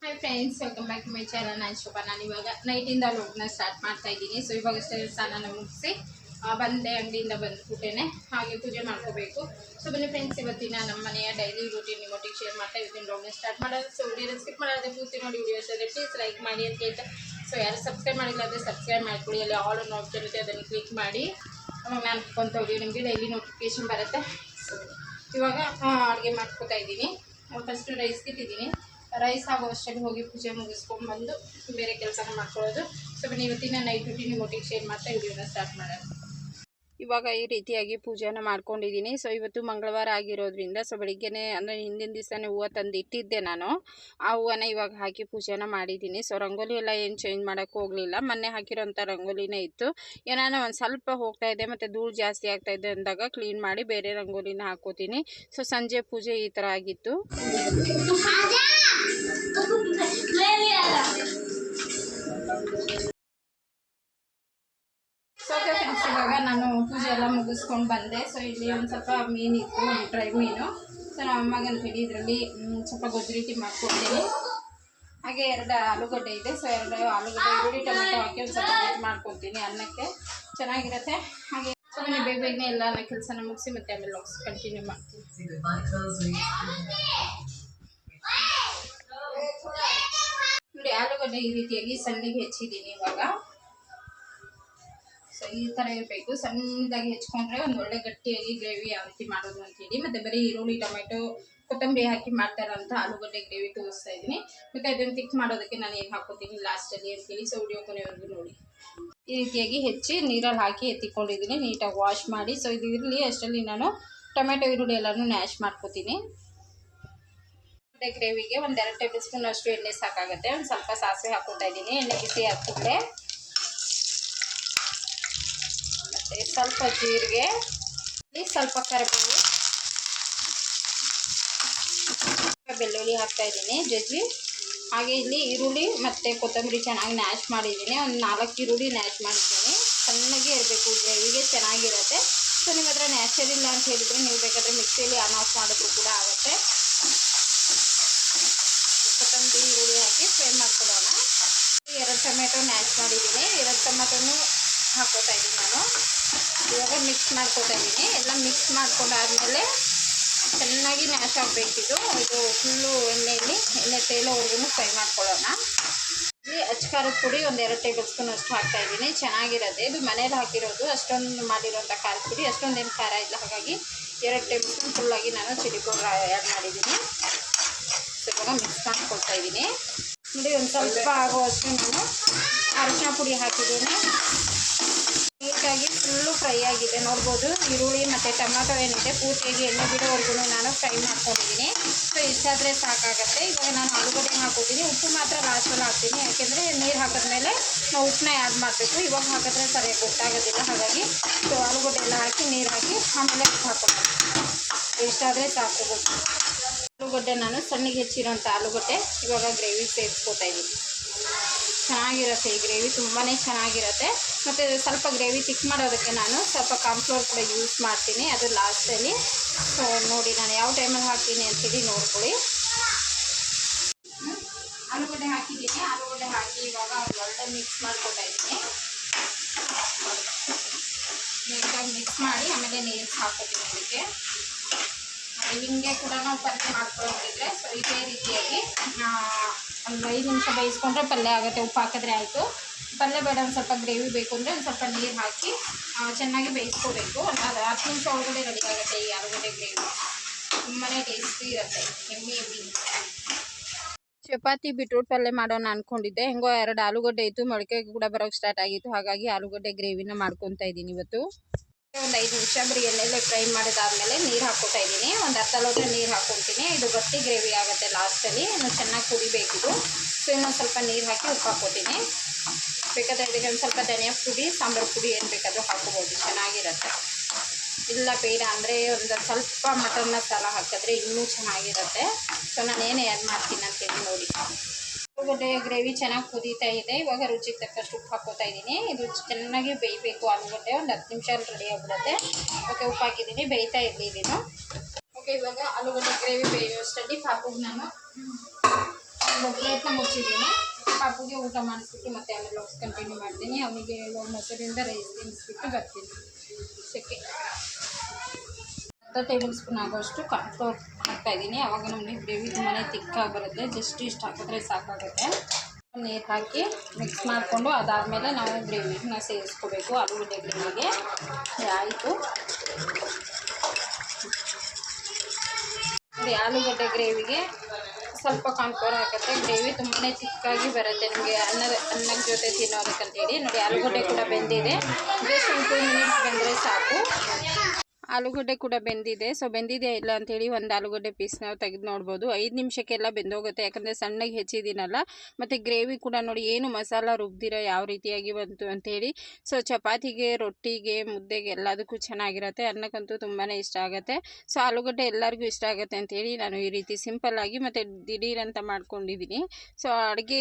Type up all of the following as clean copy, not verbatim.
Hi friends, welcome back to my channel. ನಾನು ಶೋಭಾ. ನಾನು ಇವಾಗ ನೈಟಿಂದ ವ್ಲಾಗ್ನ ಸ್ಟಾರ್ಟ್ ಮಾಡ್ತಾ ಇದ್ದೀನಿ. ಸೊ ಇವಾಗಷ್ಟೇ ಸ್ನಾನ ಮುಗಿಸಿ ಬಂದೆ, ಅಂಗಡಿಯಿಂದ ಬಂದ್ಬಿಟ್ಟೇನೆ. ಹಾಗೆ ಪೂಜೆ ಮಾಡ್ಕೋಬೇಕು. ಸೊ ಬನ್ನಿ ಫ್ರೆಂಡ್ಸ್, ಇವತ್ತಿನ ನಮ್ಮ ಮನೆಯ ಡೈಲಿ ರೂಟೀನ್ ನಿಮ್ಮೊಟ್ಟಿಗೆ ಶೇರ್ ಮಾಡ್ತಾ ಇವತ್ತಿನ ವ್ಲಾಗ್ನ ಸ್ಟಾರ್ಟ್ ಮಾಡೋದು. ಸೊ ವಿಡಿಯೋನ ಸ್ಕಿಪ್ ಮಾಡೋದೇ ಪೂರ್ತಿ ನೋಡಿ. ವಿಡಿಯೋಸ್ ಆದರೆ ಪ್ಲೀಸ್ ಲೈಕ್ ಮಾಡಿ ಅಂತ ಹೇಳ್ತಾ, ಸೊ ಯಾರು ಸಬ್ಸ್ಕ್ರೈಬ್ ಮಾಡಿಲ್ಲ ಅಂದರೆ ಸಬ್ಸ್ಕ್ರೈಬ್ ಮಾಡ್ಕೊಳ್ಳಿ. ಅಲ್ಲಿ ಆಲ್ ಅನ್ನೋ ಆಪ್ಷನ್ ಇರುತ್ತೆ, ಅದನ್ನು ಕ್ಲಿಕ್ ಮಾಡಿ. ಆಮೇಲೆ ನಾನು ಹಾಕೊಂತ ವಿಡಿಯೋ ನಿಮಗೆ ಡೈಲಿ ನೋಟಿಫಿಕೇಶನ್ ಬರುತ್ತೆ. ಸೊ ಇವಾಗ ಅಡುಗೆ ಮಾಡ್ಕೋತಾ ಇದ್ದೀನಿ. ಫಸ್ಟು ರೈಸ್ಗೆ ಇಟ್ಟಿದ್ದೀನಿ. ರೈಸ್ ಆಗೋ ಅಷ್ಟರಲ್ಲಿ ಹೋಗಿ ಪೂಜೆ ಮುಗಿಸ್ಕೊಂಡ್ಬಂದು ಬೇರೆ ಕೆಲಸನ ಮಾಡ್ಕೊಳ್ಳೋದು. ಸೊ ಬನ್ನಿ ಇವತ್ತಿನ ನೈಟ್ ರೂಟೀನ್ ನಿಮ್ಮೊಟ್ಟಿಗೆ ಶೇರ್ ಮಾಡ್ತಾ ವಿಡಿಯೋನ ಸ್ಟಾರ್ಟ್ ಮಾಡೋದು. ಇವಾಗ ಈ ರೀತಿಯಾಗಿ ಪೂಜೆನ ಮಾಡ್ಕೊಂಡಿದ್ದೀನಿ. ಸೊ ಇವತ್ತು ಮಂಗಳವಾರ ಆಗಿರೋದ್ರಿಂದ ಸೊ ಬೆಳಿಗ್ಗೆನೇ ಅಂದರೆ ಹಿಂದಿನ ದಿವಸನೇ ಹೂವು ತಂದು ಇಟ್ಟಿದ್ದೆ ನಾನು. ಆ ಹೂವನ್ನ ಇವಾಗ ಹಾಕಿ ಪೂಜೆನ ಮಾಡಿದ್ದೀನಿ. ಸೊ ರಂಗೋಲಿ ಎಲ್ಲ ಏನು ಚೇಂಜ್ ಮಾಡೋಕ್ಕೆ ಹೋಗಲಿಲ್ಲ. ಮೊನ್ನೆ ಹಾಕಿರೋಂಥ ರಂಗೋಲಿನೇ ಇತ್ತು. ಏನಾನ ಒಂದು ಸ್ವಲ್ಪ ಹೋಗ್ತಾ ಇದೆ ಮತ್ತು ಧೂಳು ಜಾಸ್ತಿ ಆಗ್ತಾ ಇದೆ ಅಂದಾಗ ಕ್ಲೀನ್ ಮಾಡಿ ಬೇರೆ ರಂಗೋಲಿನ ಹಾಕೋತೀನಿ. ಸೊ ಸಂಜೆ ಪೂಜೆ ಈ ಥರ ಆಗಿತ್ತು. ಸೊ ಓಕೆ ಫ್ರೆಂಡ್ಸ್, ಇವಾಗ ನಾನು ಪೂಜೆ ಎಲ್ಲ ಮುಗಿಸ್ಕೊಂಡು ಬಂದೆ. ಸೊ ಇಲ್ಲಿ ಒಂದು ಸ್ವಲ್ಪ ಮೀನಿತ್ತು, ಒಂದು ಡ್ರೈ ಮೀನು. ಸೊ ನಮ್ಮ ಅಮ್ಮಗಂತ ಹೇಳಿ ಇದರಲ್ಲಿ ಸ್ವಲ್ಪ ಗೊಜ್ಜು ರೀತಿ ಮಾಡ್ಕೊಡ್ತೀನಿ. ಹಾಗೆ 2 ಆಲೂಗಡ್ಡೆ ಇದೆ. ಸೊ 2 ಆಲೂಗಡ್ಡೆ, ಈರುಳ್ಳಿ, ಟೊಮೆಟೊ ಹಾಕಿ ಒಂದು ಸ್ವಲ್ಪ ಗೊಜ್ಜು ಮಾಡ್ಕೊತೀನಿ. ಅನ್ನಕ್ಕೆ ಚೆನ್ನಾಗಿರುತ್ತೆ. ಹಾಗೆ ಸೊ ನಾನು ಬೇಗನೆ ಎಲ್ಲ ಕೆಲಸನ ಮುಗಿಸಿ ಮತ್ತೆ ಆಮೇಲೆ ಕಂಟಿನ್ಯೂ ಮಾಡ್ತೀನಿ. ನೋಡಿ, ಆಲೂಗಡ್ಡೆ ಈ ರೀತಿಯಾಗಿ ಸಣ್ಣಗೆ ಹೆಚ್ಚಿದ್ದೀನಿ ಇವಾಗ. ಸೊ ಈ ಥರ ಇರಬೇಕು, ಸಣ್ಣದಾಗಿ ಹೆಚ್ಕೊಂಡ್ರೆ ಒಂದು ಒಳ್ಳೆ ಗಟ್ಟಿಯಾಗಿ ಗ್ರೇವಿ ಯಾವ ರೀತಿ ಮಾಡೋದು ಅಂತೇಳಿ. ಮತ್ತು ಬರೀ ಈರುಳ್ಳಿ, ಟೊಮೆಟೊ, ಕೊತ್ತಂಬರಿ ಹಾಕಿ ಮಾಡ್ತಾರಂತ ಆಲೂಗಡ್ಡೆ ಗ್ರೇವಿ ತೋರಿಸ್ತಾ ಇದ್ದೀನಿ. ಮತ್ತು ಅದನ್ನು ತಿಕ್ ಮಾಡೋದಕ್ಕೆ ನಾನು ಏನು ಹಾಕೋತೀನಿ ಲಾಸ್ಟಲ್ಲಿ ಅಂತೇಳಿ. ಸೊ ವಿಡಿಯೋ ಕೊನೆವರೆಗೂ ನೋಡಿ. ಈ ರೀತಿಯಾಗಿ ಹೆಚ್ಚಿ ನೀರಲ್ಲಿ ಹಾಕಿ ಎತ್ತಿಕೊಂಡಿದ್ದೀನಿ, ನೀಟಾಗಿ ವಾಶ್ ಮಾಡಿ. ಸೊ ಇದು ಇರಲಿ ಅಷ್ಟರಲ್ಲಿ ನಾನು ಟೊಮೆಟೊ, ಈರುಳ್ಳಿ ಎಲ್ಲನೂ ನ್ಯಾಶ್ ಮಾಡ್ಕೋತೀನಿ. ಗ್ರೇವಿಗೆ ಒಂದು 2 ಟೇಬಲ್ ಸ್ಪೂನ್ ಅಷ್ಟು ಎಣ್ಣೆ ಸಾಕಾಗುತ್ತೆ. ಒಂದು ಸ್ವಲ್ಪ ಸಾಸಿವೆ ಹಾಕ್ಕೊತಾ ಇದ್ದೀನಿ. ಎಣ್ಣೆ ಬಿಸಿ ಹಾಕಿದ್ರೆ ಮತ್ತು ಸ್ವಲ್ಪ ಜೀರಿಗೆ, ಸ್ವಲ್ಪ ಕರಿಬೇವು, ಬೆಳ್ಳುಳ್ಳಿ ಹಾಕ್ತಾ ಇದ್ದೀನಿ ಜಜ್ಜಿ. ಹಾಗೆ ಇಲ್ಲಿ ಈರುಳ್ಳಿ ಮತ್ತು ಕೊತ್ತಂಬರಿ ಚೆನ್ನಾಗಿ ನ್ಯಾಶ್ ಮಾಡಿದ್ದೀನಿ. ಒಂದು 4 ಈರುಳ್ಳಿ ನ್ಯಾಶ್ ಮಾಡಿದ್ದೀನಿ. ಸಣ್ಣಗೆ ಇರಬೇಕು, ಗ್ರೇವಿಗೆ ಚೆನ್ನಾಗಿರುತ್ತೆ. ಸೊ ನಿಮ್ಮ ಹತ್ರ ನ್ಯಾಚರ್ ಇಲ್ಲ ಅಂತ ಹೇಳಿದರೆ ನೀವು ಬೇಕಾದರೆ ಮಿಕ್ಸಿಯಲ್ಲಿ ಆನ್ ಆಫ್ ಮಾಡಿದ್ರು ಕೂಡ ಆಗುತ್ತೆ. ಕೊತ್ತಂಬರಿ, ಈರುಳ್ಳಿ ಹಾಕಿ ಫ್ರೈ ಮಾಡ್ಕೊಳ್ಳೋಣ. 2 ಟೊಮೆಟೊ ನ್ಯಾಶ್ ಮಾಡಿದ್ದೀನಿ. 2 ಟೊಮೆಟೊನು ಹಾಕೋತಾ ಇದ್ದೀನಿ ನಾನು. ಇವಾಗ ಮಿಕ್ಸ್ ಮಾಡ್ಕೋತಾ ಇದ್ದೀನಿ. ಎಲ್ಲ ಮಿಕ್ಸ್ ಮಾಡ್ಕೊಂಡಾದ್ಮೇಲೆ ಚೆನ್ನಾಗಿ ನ್ಯಾಶ್ ಆಗಬೇಕಿದು. ಇದು ಫುಲ್ಲು ಎಣ್ಣೆ ತೇಲೋವರೆಗೂ ಫ್ರೈ ಮಾಡ್ಕೊಳ್ಳೋಣ. ಇಲ್ಲಿ ಅಚ್ಕಾರದ ಪುಡಿ ಒಂದು 2 ಟೇಬಲ್ ಸ್ಪೂನ್ ಅಷ್ಟು ಹಾಕ್ತಾ ಇದ್ದೀನಿ. ಚೆನ್ನಾಗಿರುತ್ತೆ. ಇದು ಮನೇಲಿ ಹಾಕಿರೋದು, ಅಷ್ಟೊಂದು ಮಾಡಿರೋಂಥ ಖಾರದ ಪುಡಿ. ಅಷ್ಟೊಂದೇನು ಖಾರ ಇಲ್ಲ, ಹಾಗಾಗಿ 2 ಟೇಬಲ್ ಸ್ಪೂನ್ ಫುಲ್ಲಾಗಿ ನಾನು ಚಿಲ್ಲಿ ಪೌಡ್ರ್ ಆ್ಯಡ್ ಮಾಡಿದ್ದೀನಿ. ಸೊ ಇವಾಗ ಮಿಕ್ಸ್ ಮಾಡ್ಕೊಳ್ತಾ ಇದ್ದೀನಿ. ನೋಡಿ, ಒಂದು ಸ್ವಲ್ಪ ಆಗುವಷ್ಟು ನಾನು ಅರಿಶಿನ ಪುಡಿ ಹಾಕಿದ್ದೀನಿ. ನೀಟಾಗಿ ಫುಲ್ಲು ಫ್ರೈ ಆಗಿದೆ ನೋಡ್ಬೋದು. ಈರುಳ್ಳಿ ಮತ್ತು ಟೊಮೆಟೊ ಏನಿದೆ ಪೂರ್ತಿಯಾಗಿ ಎಣ್ಣೆ ಬಿಡೋವರೆಗೂ ನಾನು ಫ್ರೈ ಮಾಡ್ಕೊಂಡಿದ್ದೀನಿ. ಸೊ ಇಷ್ಟಾದರೆ ಸಾಕಾಗುತ್ತೆ. ಇವಾಗ ನಾನು ಆಲೂಗಡ್ಡೆ ಹಾಕೋತೀನಿ. ಉಪ್ಪು ಮಾತ್ರ ಲಾಸ್ಟಲ್ಲಿ ಹಾಕ್ತೀನಿ, ಯಾಕೆಂದರೆ ನೀರು ಹಾಕಿದ್ಮೇಲೆ ನಾವು ಉಪ್ಪನ್ನ ಆ್ಯಡ್ ಮಾಡಬೇಕು. ಇವಾಗ ಹಾಕಿದ್ರೆ ಸರಿಯಾಗಿ ಗೊತ್ತಾಗೋದಿಲ್ಲ. ಹಾಗಾಗಿ ಸೊ ಆಲೂಗಡ್ಡೆ ಎಲ್ಲ ಹಾಕಿ ನೀರು ಹಾಕಿ ಆಮೇಲೆ ಉಪ್ಪು ಹಾಕ್ಕೊಂಡು ಇಷ್ಟಾದರೆ ಸಾಕು. ಆಲೂಗಡ್ಡೆ ನಾನು ಸಣ್ಣಗೆ ಹೆಚ್ಚಿರೋಂಥ ಆಲೂಗಡ್ಡೆ ಇವಾಗ ಗ್ರೇವಿ ಸೇರಿಸ್ಕೋತಾ ಇದ್ದೀನಿ. ಚೆನ್ನಾಗಿರುತ್ತೆ ಈ ಗ್ರೇವಿ, ತುಂಬಾ ಚೆನ್ನಾಗಿರುತ್ತೆ. ಮತ್ತು ಸ್ವಲ್ಪ ಗ್ರೇವಿ ತಿಕ್ ಮಾಡೋದಕ್ಕೆ ನಾನು ಸ್ವಲ್ಪ ಕಾರ್ನ್ಫ್ಲೋರ್ ಕೂಡ ಯೂಸ್ ಮಾಡ್ತೀನಿ, ಅದು ಲಾಸ್ಟಲ್ಲಿ. ಸೊ ನೋಡಿ ನಾನು ಯಾವ ಟೈಮಲ್ಲಿ ಹಾಕ್ತೀನಿ ಅಂತೇಳಿ ನೋಡ್ಕೊಳ್ಳಿ. ಆಲೂಗಡ್ಡೆ ಹಾಕಿದ್ದೀನಿ. ಆಲೂಗಡ್ಡೆ ಹಾಕಿ ಇವಾಗ ಒಂದು ಒಳ್ಳೆ ಮಿಕ್ಸ್ ಮಾಡ್ಕೊತಾ ಇದ್ದೀನಿ. ನೀಟಾಗಿ ಮಿಕ್ಸ್ ಮಾಡಿ ಆಮೇಲೆ ನೀರು ಹಾಕ್ಕೊತೀನಿ ಅದಕ್ಕೆ. ಹಿಂಗೆ ಕೂಡ ನಾವು ಪಲ್ಯ ಮಾಡ್ಕೊಳ್ಳೋದಿದ್ರೆ ಸೊ ಇದೇ ರೀತಿಯಾಗಿ ಒಂದು 5 ನಿಮಿಷ ಬೇಯಿಸ್ಕೊಂಡ್ರೆ ಪಲ್ಯ ಆಗುತ್ತೆ. ಉಪ್ಪು ಹಾಕಿದ್ರೆ ಆಯಿತು. ಪಲ್ಯ ಬೇಡ, ಒಂದು ಸ್ವಲ್ಪ ಗ್ರೇವಿ ಬೇಕು ಅಂದರೆ ಒಂದು ಸ್ವಲ್ಪ ನೀರು ಹಾಕಿ ಚೆನ್ನಾಗಿ ಬೇಯಿಸ್ಕೋಬೇಕು. ಒಂದು 10 ನಿಮಿಷ ಒಳಗಡೆ ರೆಡಿ ಆಗುತ್ತೆ ಈ ಆಲೂಗಡ್ಡೆ ಗ್ರೇವಿ. ತುಂಬಾ ಟೇಸ್ಟಿ ಇರುತ್ತೆ, ಎಮ್ಮಿ. ಚಪಾತಿ ಬೀಟ್ರೂಟ್ ಪಲ್ಯ ಮಾಡೋಣ ಅಂದ್ಕೊಂಡಿದ್ದೆ. ಹೆಂಗೋ 2 ಆಲೂಗಡ್ಡೆ ಇತ್ತು, ಮೊಳಕೆ ಕೂಡ ಬರೋಕ್ಕೆ ಸ್ಟಾರ್ಟ್ ಆಗಿತ್ತು. ಹಾಗಾಗಿ ಆಲೂಗಡ್ಡೆ ಗ್ರೇವಿನ ಮಾಡ್ಕೊತಾ ಇದ್ದೀನಿ ಇವತ್ತು. ಒಂದು 5 ನಿಮಿಷ ಬರೀ ಎಣ್ಣೆಲ್ಲೇ ಫ್ರೈ ಮಾಡಿದಾದ್ಮೇಲೆ ನೀರು ಹಾಕ್ಕೊತಾ ಇದ್ದೀನಿ. ಒಂದು 10 ಲೋಟ ನೀರು ಹಾಕ್ಕೊತೀನಿ. ಇದು ಗಟ್ಟಿ ಗ್ರೇವಿ ಆಗುತ್ತೆ ಲಾಸ್ಟಲ್ಲಿ. ಇನ್ನು ಚೆನ್ನಾಗಿ ಕುಡಿಬೇಕಿದು. ಸೊ ಇನ್ನೊಂದು ಸ್ವಲ್ಪ ನೀರು ಹಾಕಿ ಉಪ್ಪು ಹಾಕ್ಕೊತೀನಿ. ಬೇಕಾದರೆ ಇದಕ್ಕೆ ಒಂದು ಸ್ವಲ್ಪ ಧನಿಯಾ ಪುಡಿ, ಸಾಂಬಾರು ಪುಡಿ ಏನು ಬೇಕಾದರೂ ಹಾಕ್ಕೋಬೋದು, ಚೆನ್ನಾಗಿರುತ್ತೆ. ಇಲ್ಲ ಬೇಡ ಅಂದರೆ ಒಂದು ಸ್ವಲ್ಪ ಮಟನ್ ಮಸಾಲ ಹಾಕಿದ್ರೆ ಇನ್ನೂ ಚೆನ್ನಾಗಿರುತ್ತೆ. ಸೊ ನಾನೇನು ಆ್ಯಡ್ ಮಾಡ್ತೀನಿ ಅಂತೇಳಿ ನೋಡಿ. ಆಲೂಗಡ್ಡೆ ಗ್ರೇವಿ ಚೆನ್ನಾಗಿ ಕುದೀತಾ ಇದೆ. ಇವಾಗ ರುಚಿಗೆ ತಕ್ಕಷ್ಟು ಉಪ್ಪು ಹಾಕ್ಕೋತಾ ಇದ್ದೀನಿ. ಇದು ಚೆನ್ನಾಗಿ ಬೇಯಬೇಕು ಆಲೂಗಡ್ಡೆ. ಒಂದು 10 ನಿಮಿಷ ರೆಡಿ ಆಗಿಬಿಡುತ್ತೆ. ಓಕೆ, ಉಪ್ಪು ಹಾಕಿದ್ದೀನಿ, ಬೇಯ್ತಾ ಇರಲಿ ಇದನ್ನು. ಓಕೆ, ಇವಾಗ ಆಲೂಗಡ್ಡೆ ಗ್ರೇವಿ ಬೇಯೋಷ್ಟರಲ್ಲಿ ಪಾಪುಗೆ ನಾನು ಪ್ಲೇಟ್ನ ಮುಚ್ಚಿದ್ದೀನಿ. ಪಾಪುಗೆ ಊಟ ಮಾಡಿಸ್ಬಿಟ್ಟು ಮತ್ತೆ ಆಮೇಲೆ ವ್ಲಾಗ್ಸ್ ಕಂಟಿನ್ಯೂ ಮಾಡ್ತೀನಿ. ಅವನಿಗೆ ಇವಾಗ ಮೊಸರಿಂದ ರೈಸ್ ತಿನ್ನಿಸ್ಬಿಟ್ಟು ಬರ್ತೀನಿ. ಸೆಕೆ 10 ಟೇಬಲ್ ಸ್ಪೂನ್ ಆಗೋಷ್ಟು ಕಾರ್ನ್ಫ್ಲೋರ್ ಹಾಕ್ತಾಯಿದ್ದೀನಿ. ಆವಾಗ ನಮಗೆ ಗ್ರೇವಿ ತುಂಬಾ ತಿಕ್ಕಾಗಿ ಬರುತ್ತೆ. ಜಸ್ಟ್ ಇಷ್ಟು ಹಾಕಿದ್ರೆ ಸಾಕಾಗುತ್ತೆ. ನೀರು ಹಾಕಿ ಮಿಕ್ಸ್ ಮಾಡಿಕೊಂಡು ಅದಾದಮೇಲೆ ನಾವು ಗ್ರೇವಿನ ಸೇರಿಸ್ಕೋಬೇಕು. ಆಲೂಗಡ್ಡೆ ಗ್ರೇವಿಗೆ ಆಯಿತು. ಆಲೂಗಡ್ಡೆ ಗ್ರೇವಿಗೆ ಸ್ವಲ್ಪ ಕಾರ್ನ್ಫ್ಲೋರ್ ಹಾಕಿದ್ರೆ ಗ್ರೇವಿ ತುಂಬಾ ತಿಕ್ಕಾಗಿ ಬರುತ್ತೆ. ನಿಮಗೆ ಅನ್ನದ ಜೊತೆ ತಿನ್ನೋದಕ್ಕಂತೇಳಿ ನೋಡಿ. ಆಲೂಗಡ್ಡೆ ಕೂಡ ಬೆಂದಿದೆ. ಜಸ್ಟ್ ಒಂದು 2 ಮಿನಿಟ್ಸ್ ಬೆಂದರೆ ಸಾಕು. ಆಲೂಗಡ್ಡೆ ಕೂಡ ಬೆಂದಿದೆ. ಸೊ ಬೆಂದಿದೆ ಇಲ್ಲ ಅಂಥೇಳಿ ಒಂದು ಆಲೂಗಡ್ಡೆ ಪೀಸ್ ನಾವು ತೆಗೆದು ನೋಡ್ಬೋದು. 5 ನಿಮಿಷಕ್ಕೆಲ್ಲ ಬೆಂದೋಗುತ್ತೆ, ಯಾಕಂದರೆ ಸಣ್ಣಗೆ ಹೆಚ್ಚಿದ್ದೀನಲ್ಲ. ಮತ್ತು ಗ್ರೇವಿ ಕೂಡ ನೋಡಿ ಏನು ಮಸಾಲ ರುಬ್ದಿರ ಯಾವ ರೀತಿಯಾಗಿ ಬಂತು ಅಂಥೇಳಿ. ಸೊ ಚಪಾತಿಗೆ, ರೊಟ್ಟಿಗೆ, ಮುದ್ದೆಗೆ ಎಲ್ಲದಕ್ಕೂ ಚೆನ್ನಾಗಿರುತ್ತೆ. ಅನ್ನಕ್ಕಂತೂ ತುಂಬಾ ಇಷ್ಟ ಆಗುತ್ತೆ. ಸೊ ಆಲೂಗಡ್ಡೆ ಎಲ್ಲರಿಗೂ ಇಷ್ಟ ಆಗುತ್ತೆ ಅಂಥೇಳಿ ನಾನು ಈ ರೀತಿ ಸಿಂಪಲ್ಲಾಗಿ ಮತ್ತು ದಿಢೀರಂತ ಮಾಡ್ಕೊಂಡಿದ್ದೀನಿ. ಸೊ ಅಡುಗೆ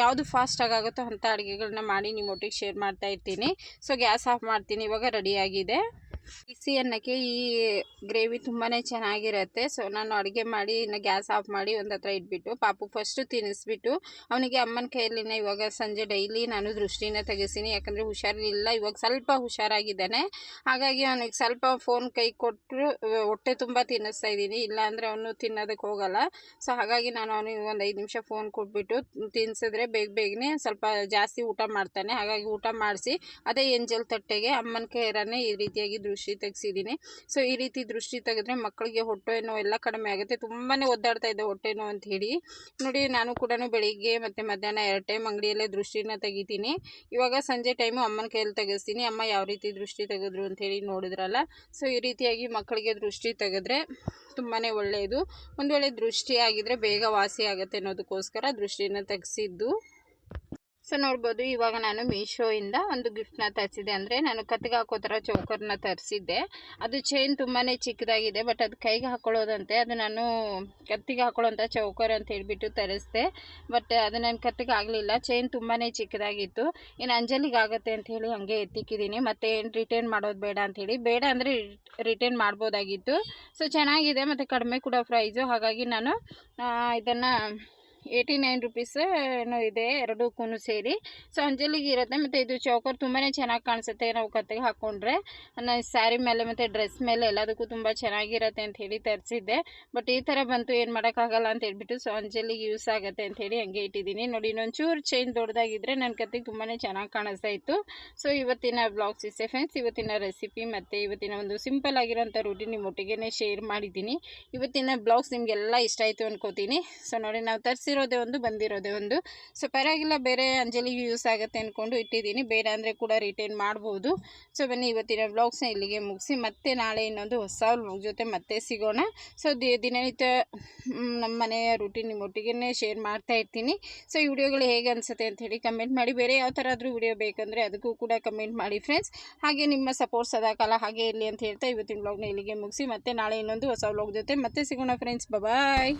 ಯಾವುದು ಫಾಸ್ಟಾಗಿ ಆಗುತ್ತೋ ಅಂಥ ಅಡುಗೆಗಳನ್ನ ಮಾಡಿ ನಿಮ್ಮೊಟ್ಟಿಗೆ ಶೇರ್ ಮಾಡ್ತಾ ಇರ್ತೀನಿ. ಸೊ ಗ್ಯಾಸ್ ಆಫ್ ಮಾಡ್ತೀನಿ. ಇವಾಗ ರೆಡಿಯಾಗಿದೆ. ಬಿಸಿ ಅನ್ನಕ್ಕೆ ಈ ಗ್ರೇವಿ ತುಂಬಾ ಚೆನ್ನಾಗಿರುತ್ತೆ. ಸೊ ನಾನು ಅಡುಗೆ ಮಾಡಿ ಇನ್ನು ಗ್ಯಾಸ್ ಆಫ್ ಮಾಡಿ ಒಂದು ಹತ್ರ ಇಟ್ಬಿಟ್ಟು ಪಾಪು ಫಸ್ಟು ತಿನ್ನಿಸ್ಬಿಟ್ಟು ಅವನಿಗೆ ಅಮ್ಮನ ಕೈಯಲ್ಲಿನ ಇವಾಗ ಸಂಜೆ ಡೈಲಿ ನಾನು ದೃಷ್ಟಿನ ತೆಗಿಸ್ತೀನಿ. ಯಾಕಂದರೆ ಹುಷಾರಿಲ್ಲ, ಇವಾಗ ಸ್ವಲ್ಪ ಹುಷಾರಾಗಿದ್ದಾನೆ. ಹಾಗಾಗಿ ಅವನಿಗೆ ಸ್ವಲ್ಪ ಫೋನ್ ಕೈ ಕೊಟ್ಟರು ಹೊಟ್ಟೆ ತುಂಬ ತಿನ್ನಿಸ್ತಾ ಇದ್ದೀನಿ. ಇಲ್ಲಾಂದರೆ ಅವನು ತಿನ್ನೋದಕ್ಕೆ ಹೋಗಲ್ಲ. ಸೊ ಹಾಗಾಗಿ ನಾನು ಅವನಿಗೆ ಒಂದು 5 ನಿಮಿಷ ಫೋನ್ ಕೊಟ್ಬಿಟ್ಟು ತಿನ್ನಿಸಿದ್ರೆ ಬೇಗನೆ ಸ್ವಲ್ಪ ಜಾಸ್ತಿ ಊಟ ಮಾಡ್ತಾನೆ. ಹಾಗಾಗಿ ಊಟ ಮಾಡಿಸಿ ಅದೇ ಎಂಜಲ್ ತಟ್ಟೆಗೆ ಅಮ್ಮನ ಕೈಯರನ್ನೇ ಈ ರೀತಿಯಾಗಿ ದೃಷ್ಟಿ ತೆಗೆಸಿದ್ದೀನಿ. ಸೊ ಈ ರೀತಿ ದೃಷ್ಟಿ ತೆಗೆದ್ರೆ ಮಕ್ಕಳಿಗೆ ಹೊಟ್ಟೆ ನೋವು ಎಲ್ಲ ಕಡಿಮೆ ಆಗುತ್ತೆ. ತುಂಬಾ ಒದ್ದಾಡ್ತಾ ಇದ್ದೆ ಹೊಟ್ಟೆ ನೋವು ಅಂತ ಹೇಳಿ. ನೋಡಿ ನಾನು ಕೂಡ ಬೆಳಿಗ್ಗೆ ಮತ್ತು ಮಧ್ಯಾಹ್ನ 2 ಟೈಮ್ ಅಂಗಡಿಯಲ್ಲೇ ದೃಷ್ಟಿನ ತೆಗಿತೀನಿ. ಇವಾಗ ಸಂಜೆ ಟೈಮು ಅಮ್ಮನ ಕೈಯಲ್ಲಿ ತೆಗೆಸ್ತೀನಿ. ಅಮ್ಮ ಯಾವ ರೀತಿ ದೃಷ್ಟಿ ತೆಗೆದ್ರು ಅಂಥೇಳಿ ನೋಡಿದ್ರಲ್ಲ. ಸೊ ಈ ರೀತಿಯಾಗಿ ಮಕ್ಕಳಿಗೆ ದೃಷ್ಟಿ ತೆಗೆದ್ರೆ ತುಂಬಾ ಒಳ್ಳೆಯದು. ಒಂದು ವೇಳೆ ದೃಷ್ಟಿ ಆಗಿದ್ರೆ ಬೇಗ ವಾಸಿ ಆಗುತ್ತೆ ಅನ್ನೋದಕ್ಕೋಸ್ಕರ ದೃಷ್ಟಿನ ತೆಗೆಸಿದ್ದು. ಸೊ ನೋಡ್ಬೋದು, ಇವಾಗ ನಾನು ಮೀಶೋಯಿಂದ ಒಂದು ಗಿಫ್ಟ್ನ ತರಿಸಿದೆ. ಅಂದರೆ ನಾನು ಕತ್ತಿಗೆ ಹಾಕೋ ಥರ ಚೌಕರ್ನ ತರಿಸಿದ್ದೆ. ಅದು ಚೈನ್ ತುಂಬಾ ಚಿಕ್ಕದಾಗಿದೆ, ಬಟ್ ಅದು ಕೈಗೆ ಹಾಕ್ಕೊಳ್ಳೋದಂತೆ. ಅದು ನಾನು ಕತ್ತಿಗೆ ಹಾಕೊಳ್ಳೋಂಥ ಚೌಕರ್ ಅಂತ ಹೇಳಿಬಿಟ್ಟು ತರಿಸಿದೆ. ಬಟ್ ಅದು ನನ್ನ ಕತ್ತಿಗೆ ಆಗಲಿಲ್ಲ. ಚೈನ್ ತುಂಬಾ ಚಿಕ್ಕದಾಗಿತ್ತು. ಇನ್ನು ಅಂಜಲಿಗೆ ಆಗುತ್ತೆ ಅಂಥೇಳಿ ಹಾಗೆ ಎತ್ತಿಕ್ಕಿದ್ದೀನಿ. ಮತ್ತು ಏನು ರಿಟರ್ನ್ ಮಾಡೋದು ಬೇಡ ಅಂಥೇಳಿ. ಬೇಡ ಅಂದರೆ ರಿಟರ್ನ್ ಮಾಡ್ಬೋದಾಗಿತ್ತು. ಸೊ ಚೆನ್ನಾಗಿದೆ ಮತ್ತು ಕಡಿಮೆ ಕೂಡ ಪ್ರೈಸು. ಹಾಗಾಗಿ ನಾನು ಇದನ್ನು 89 ರುಪೀಸ್ ಏನೋ ಇದೆ ಎರಡಕ್ಕೂ ಸೇರಿ. ಸೊ ಅಂಜಲಿಗೆ ಇರುತ್ತೆ. ಮತ್ತು ಇದು ಚೌಕರ್ ತುಂಬಾ ಚೆನ್ನಾಗಿ ಕಾಣಿಸುತ್ತೆ ನಾವು ಕತ್ತಿಗೆ ಹಾಕ್ಕೊಂಡ್ರೆ. ನಾನು ಸ್ಯಾರಿ ಮೇಲೆ ಮತ್ತು ಡ್ರೆಸ್ ಮೇಲೆ ಎಲ್ಲದಕ್ಕೂ ತುಂಬ ಚೆನ್ನಾಗಿರುತ್ತೆ ಅಂತ ಹೇಳಿ ತರಿಸಿದ್ದೆ. ಬಟ್ ಈ ಥರ ಬಂತು, ಏನು ಮಾಡೋಕ್ಕಾಗಲ್ಲ ಅಂತ ಹೇಳ್ಬಿಟ್ಟು ಸೊ ಅಂಜಲಿಗೆ ಯೂಸ್ ಆಗುತ್ತೆ ಅಂಥೇಳಿ ಹಂಗೆ ಇಟ್ಟಿದ್ದೀನಿ. ನೋಡಿ, ಇನ್ನೊಂಚೂರು ಚೈನ್ ದೊಡ್ಡದಾಗಿದ್ದರೆ ನನ್ನ ಕತ್ತಿಗೆ ತುಂಬಾ ಚೆನ್ನಾಗಿ ಕಾಣಿಸ್ತಾ ಇತ್ತು. ಸೊ ಇವತ್ತಿನ ಬ್ಲಾಗ್ಸ್ ಇಷ್ಟೇ ಫ್ರೆಂಡ್ಸ್. ಇವತ್ತಿನ ರೆಸಿಪಿ ಮತ್ತು ಇವತ್ತಿನ ಒಂದು ಸಿಂಪಲ್ ಆಗಿರೋಂಥ ರೂಟೀನ್ ನಿಮ್ಮೊಟ್ಟಿಗೆ ಶೇರ್ ಮಾಡಿದ್ದೀನಿ. ಇವತ್ತಿನ ಬ್ಲಾಗ್ಸ್ ನಿಮಗೆಲ್ಲ ಇಷ್ಟ ಆಯಿತು ಅನ್ಕೋತೀನಿ. ಸೊ ನೋಡಿ, ನಾವು ತರಿಸಿರೋದೇ ಒಂದು, ಬಂದಿರೋದೇ ಒಂದು. ಸೊ ಪರವಾಗಿಲ್ಲ, ಬೇರೆ ಅಂಜಲಿಗೆ ಯೂಸ್ ಆಗುತ್ತೆ ಅಂದ್ಕೊಂಡು ಇಟ್ಟಿದ್ದೀನಿ. ಬೇಡ ಅಂದರೆ ಕೂಡ ರಿಟರ್ನ್ ಮಾಡ್ಬೋದು. ಸೊ ಬನ್ನಿ, ಇವತ್ತಿನ ವ್ಲಾಗ್ಸ್ನ ಇಲ್ಲಿಗೆ ಮುಗಿಸಿ ಮತ್ತೆ ನಾಳೆ ಇನ್ನೊಂದು ಹೊಸ ವ್ಲಾಗ್ ಜೊತೆ ಮತ್ತೆ ಸಿಗೋಣ. ಸೊ ದಿನನಿತ್ಯ ನಮ್ಮ ಮನೆಯ ರೂಟೀನ್ ನಿಮ್ಮೊಟ್ಟಿಗೆ ಶೇರ್ ಮಾಡ್ತಾ ಇರ್ತೀನಿ. ಸೊ ಈ ವಿಡಿಯೋಗಳು ಹೇಗೆ ಅನಿಸುತ್ತೆ ಅಂಥೇಳಿ ಕಮೆಂಟ್ ಮಾಡಿ. ಬೇರೆ ಯಾವ ಥರ ಆದರೂ ವಿಡಿಯೋ ಬೇಕಂದರೆ ಅದಕ್ಕೂ ಕೂಡ ಕಮೆಂಟ್ ಮಾಡಿ ಫ್ರೆಂಡ್ಸ್. ಹಾಗೆ ನಿಮ್ಮ ಸಪೋರ್ಟ್ ಸದಾಕಾಲ ಹಾಗೆ ಇರಲಿ ಅಂತ ಹೇಳ್ತಾ ಇವತ್ತಿನ ವ್ಲಾಗ್ನ ಇಲ್ಲಿಗೆ ಮುಗಿಸಿ ಮತ್ತೆ ನಾಳೆ ಇನ್ನೊಂದು ಹೊಸ ವ್ಲಾಗ್ ಜೊತೆ ಮತ್ತೆ ಸಿಗೋಣ ಫ್ರೆಂಡ್ಸ್. ಬಾಯ್.